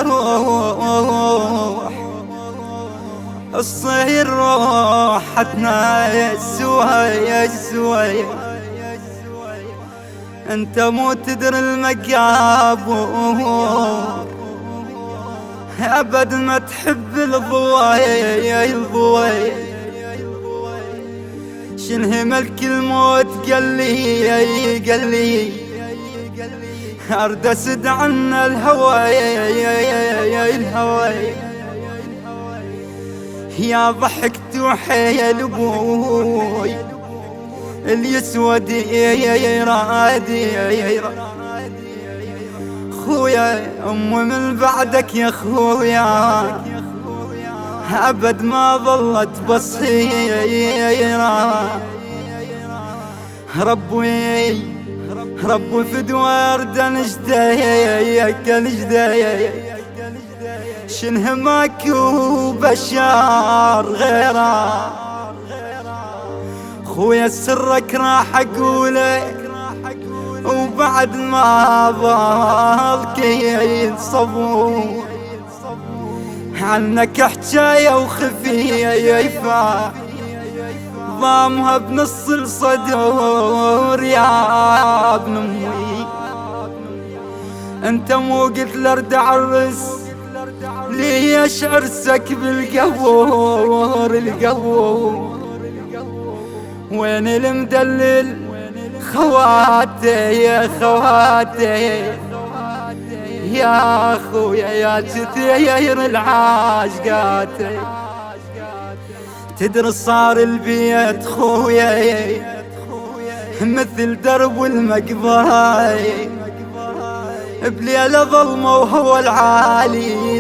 روح الصهير روحتنا يا سوي انت مو تدري المقاب ابد ما تحب الضوي شنه ملك الموت قال لي ارد اسد عنا الهوى يا ضحكت وحيل ابوي اليسود يرادي خويا امي من بعدك يا خويا ابد ما ظلت بصيرة ربي فدوى ارد نجدي شنه ماكو بشار غيره خويا سرك راح اقوله وبعد ما ضلك صبور عنك حجاية وخفيفة ضامها بنص الصدور يا ابن امي انت مو قلت لارد عرس ليش عرسك بالقبور وين المدلل خواتي يا اخويا يا كثير العاشقات تدري صار البيت خويا مثل درب المقبرة بليلة ظلمة وهو العالي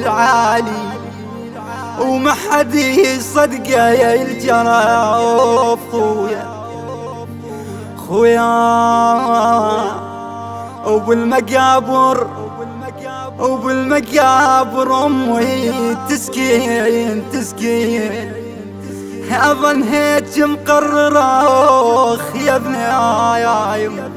وما حد يصدقه يا الجرف خويا وبالمقابر امي تسكين اظن هيك مقرره يا ابني يا يما